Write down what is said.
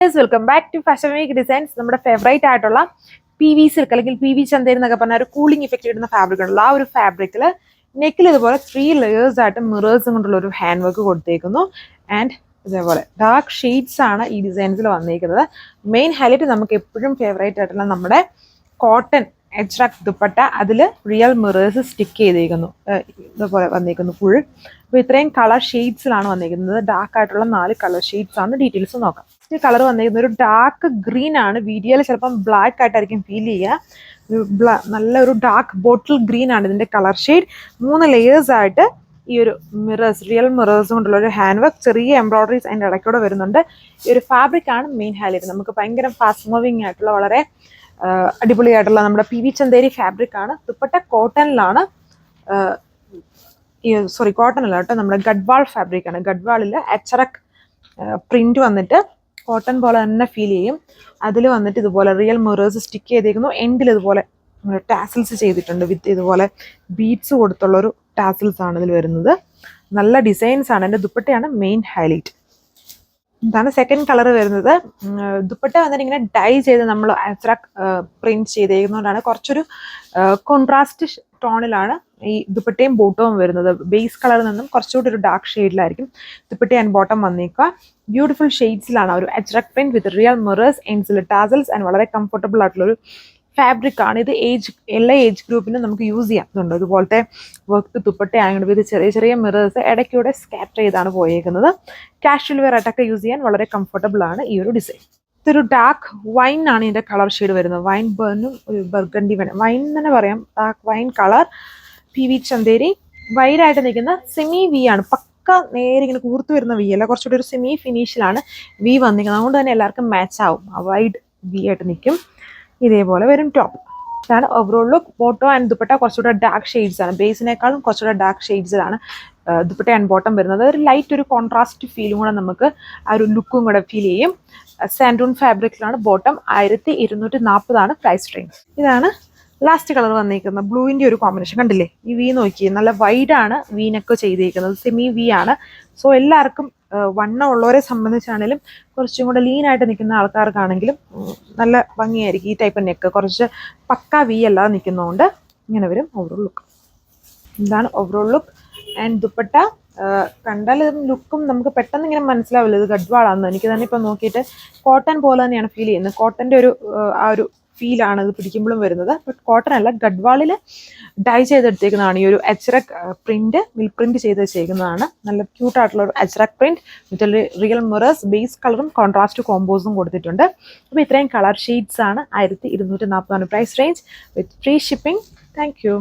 Welcome back to fashion week designs. നമ്മുടെ favourite ആയിട്ടുള്ള P V silk അല്ലെങ്കിൽ P V Chanderi എന്നൊക്കെ പറഞ്ഞ ഒരു കൂളിംഗ് ഇഫക്റ്റ് ഇടുന്ന ഫാബ്രിക് ഉണ്ടല്ലോ, ആ ഒരു ഫാബ്രിക്കിൽ നെക്കിൽ ഇതുപോലെ 3 layers ആയിട്ട് മിറേഴ്സും കൊണ്ടുള്ള ഒരു ഹാൻഡ് വർക്ക് കൊടുത്തേക്കുന്നു. ആൻഡ് ഇതേപോലെ ഡാർക്ക് ഷെയ്ഡ്സ് ആണ് ഈ ഡിസൈൻസിൽ വന്നിരിക്കുന്നത്. മെയിൻ ഹൈലൈറ്റ് നമുക്ക് എപ്പോഴും ഫേവറേറ്റ് ആയിട്ടുള്ള നമ്മുടെ കോട്ടൺ എജ്രക് ദുപ്പട്ട, അതിൽ റിയൽ മിറേഴ്സ് സ്റ്റിക്ക് ചെയ്തേക്കുന്നു. ഇതുപോലെ വന്നിരിക്കുന്നു ഫുൾ. അപ്പോൾ ഇത്രയും കളർ ഷെയ്ഡ്സിലാണ് വന്നിരിക്കുന്നത്. ഡാർക്ക് ആയിട്ടുള്ള 4 കളർ ഷെയ്ഡ്സ് ആണ്. ഡീറ്റെയിൽസ് നോക്കാം. ഫസ്റ്റ് കളർ വന്നിരിക്കുന്നത് ഒരു ഡാർക്ക് ഗ്രീൻ ആണ്. വീഡിയോയിൽ ചിലപ്പം ബ്ലാക്ക് ആയിട്ടായിരിക്കും ഫീൽ ചെയ്യുക. നല്ലൊരു ഡാർക്ക് ബോട്ടിൽ ഗ്രീൻ ആണ് ഇതിൻ്റെ കളർ ഷെയ്ഡ്. 3 layers ആയിട്ട് ഈ ഒരു മിറേഴ്സ്, റിയൽ മിറേഴ്സ് കൊണ്ടുള്ള ഒരു ഹാൻഡ് വർക്ക്, ചെറിയ എംബ്രോയിഡറീസ് അതിൻ്റെ ഇടയ്ക്കൂടെ വരുന്നുണ്ട്. ഈ ഒരു ഫാബ്രിക് ആണ് മെയിൻ ഹൈലൈറ്റ്. നമുക്ക് ഭയങ്കര ഫാസ്റ്റ് മൂവിങ് ആയിട്ടുള്ള വളരെ അടിപൊളിയായിട്ടുള്ള നമ്മുടെ പി വി ചന്തേരി ഫാബ്രിക് ആണ്. ദുപ്പട്ട കോട്ടണിലാണ്, കോട്ടൺ അല്ല കേട്ടോ, നമ്മുടെ ഗഡ്വാൾ ഫാബ്രിക് ആണ്. ഗഡ്വാളിൽ അച്ചറക് പ്രിന്റ് വന്നിട്ട് കോട്ടൺ പോലെ തന്നെ ഫീൽ ചെയ്യും. അതിൽ വന്നിട്ട് ഇതുപോലെ റിയൽ മിറേഴ്സ് സ്റ്റിക്ക് ചെയ്തേക്കുന്നു. എൻഡിൽ ഇതുപോലെ ടാസിൽസ് ചെയ്തിട്ടുണ്ട് വിത്ത് ഇതുപോലെ ബീഡ്സ് കൊടുത്തുള്ളൊരു ടാസിൽസ് ആണ് ഇതിൽ വരുന്നത്. നല്ല ഡിസൈൻസ് ആണ്. എൻ്റെ ദുപ്പട്ടയാണ് മെയിൻ ഹൈലൈറ്റ്. ഇതാണ് സെക്കൻഡ് കളർ വരുന്നത്. ദുപ്പട്ട വന്നിട്ട് ഇങ്ങനെ ഡൈ ചെയ്ത് നമ്മൾ അച്ചറക് പ്രിന്റ് ചെയ്തേക്കുന്നതുകൊണ്ടാണ് കുറച്ചൊരു കോൺട്രാസ്റ്റ് ടോണിലാണ് ഈ ദുപ്പട്ടയും ബോട്ടവും വരുന്നത്. ബേസ് കളറിൽ നിന്നും കുറച്ചുകൂടി ഒരു ഡാർക്ക് ഷെയ്ഡിലായിരിക്കും ദുപ്പട്ട ആൻഡ് ബോട്ടം വന്നിരിക്കുക. ബ്യൂട്ടിഫുൾ ഷെയ്ഡ്സിലാണ് ഒരു ajrak print with real mirrors, എൻസിൽ ടാസൽസ് ആൻഡ് വളരെ കംഫർട്ടബിൾ ആയിട്ടുള്ളൊരു ഫാബ്രിക് ആണ്. ഇത് എല്ലാ ഏജ് ഗ്രൂപ്പിനും നമുക്ക് യൂസ് ചെയ്യാറുണ്ട്. ഇതുപോലത്തെ വർക്ക് ദുപ്പട്ട ആയതുകൊണ്ട് ഇത് ചെറിയ ചെറിയ മിറേഴ്സ് ഇടയ്ക്കൂടെ സ്കാറ്റർ ചെയ്താണ് പോയേക്കുന്നത്. കാഷ്വൽ വെയർ ആയിട്ടൊക്കെ യൂസ് ചെയ്യാൻ വളരെ കംഫർട്ടബിൾ ആണ് ഈ ഒരു ഡിസൈൻ. ഇതൊരു ഡാർക്ക് വൈൻ ആണ് ഇതിൻ്റെ കളർ ഷെയ്ഡ് വരുന്നത്. വൈൻ ബേണും ഒരു ബർഗണ്ടി വൈൻ തന്നെ പറയാം. Dark wine colour P V Chanderi. വൈഡായിട്ട് നിൽക്കുന്ന സെമി വി ആണ്. പക്ക നേരെ ഇങ്ങനെ കൂർത്തു വരുന്ന വി അല്ല, കുറച്ചുകൂടി ഒരു സെമി ഫിനിഷിലാണ് വി വന്നിരിക്കുന്നത്. അതുകൊണ്ട് തന്നെ എല്ലാവർക്കും മാച്ച് ആവും. വൈഡ് വി ആയിട്ട് നിൽക്കും. ഇതേപോലെ വരും ടോപ്പ്. ഇതാണ് overall look. Bottom and dupatta കുറച്ചുകൂടെ ഡാർക്ക് ഷെയ്ഡ്സ് ആണ്. ബേസിനേക്കാളും കുറച്ചുകൂടെ ഡാർക്ക് ഷെയ്ഡ്സിലാണ് ദുപ്പട്ട ആൻഡ് ബോട്ടം വരുന്നത്. ഒരു ലൈറ്റ് ഒരു കോൺട്രാസ്റ്റ് ഫീലും കൂടെ നമുക്ക് ആ ഒരു ലുക്കും കൂടെ ഫീൽ ചെയ്യും. സാൻഡൂൺ ഫാബ്രിക്കിലാണ് ബോട്ടം. 1240 പ്രൈസ് റേഞ്ച്. ഇതാണ് ലാസ്റ്റ് കളർ വന്നിരിക്കുന്നത്. ബ്ലൂവിൻ്റെ ഒരു കോമ്പിനേഷൻ കണ്ടില്ലേ? ഈ വി നോക്കിയേ, നല്ല വൈഡാണ് വീനൊക്കെ ചെയ്തിരിക്കുന്നത്. സെമി വി ആണ്. സോ എല്ലാവർക്കും വണ്ണം ഉള്ളവരെ സംബന്ധിച്ചാണെങ്കിലും കുറച്ചും കൂടെ ലീനായിട്ട് നിൽക്കുന്ന ആൾക്കാർക്കാണെങ്കിലും നല്ല ഭംഗിയായിരിക്കും ഈ ടൈപ്പ് നെക്ക്. കുറച്ച് പക്ക വി അല്ലാതെ നിൽക്കുന്നതുകൊണ്ട് ഇങ്ങനെ വരും ഓവറോൾ ലുക്ക്. ഇതാണ് ഓവറോൾ ലുക്ക്. ആൻഡ് ദുപ്പട്ട കണ്ടാൽ ലുക്കും നമുക്ക് പെട്ടെന്ന് ഇങ്ങനെ മനസ്സിലാവില്ല ഇത് ഗഡ്വാളാണെന്ന്. എനിക്ക് തന്നെ ഇപ്പം നോക്കിയിട്ട് കോട്ടൺ പോലെ തന്നെയാണ് ഫീൽ ചെയ്യുന്നത്. കോട്ടൻ്റെ ഒരു ആ ഒരു ഫീലാണ് ഇത് പിടിക്കുമ്പോഴും വരുന്നത്. ബട്ട് കോട്ടൺ അല്ല, ഗഡ്വാളിൽ ഡൈ ചെയ്തെടുത്തേക്കുന്നതാണ് ഈ ഒരു അജ്രക് പ്രിന്റ്. മിൽ പ്രിന്റ് ചെയ്ത് വെച്ചേക്കുന്നതാണ്. നല്ല ക്യൂട്ടായിട്ടുള്ള ഒരു ajrak print with real mirrors. Base കളറും കോൺട്രാസ്റ്റ് കോമ്പോസും കൊടുത്തിട്ടുണ്ട്. അപ്പോൾ ഇത്രയും കളർ ഷെയ്ഡ്സ് ആണ്. 1240 price range with free shipping. Thank U.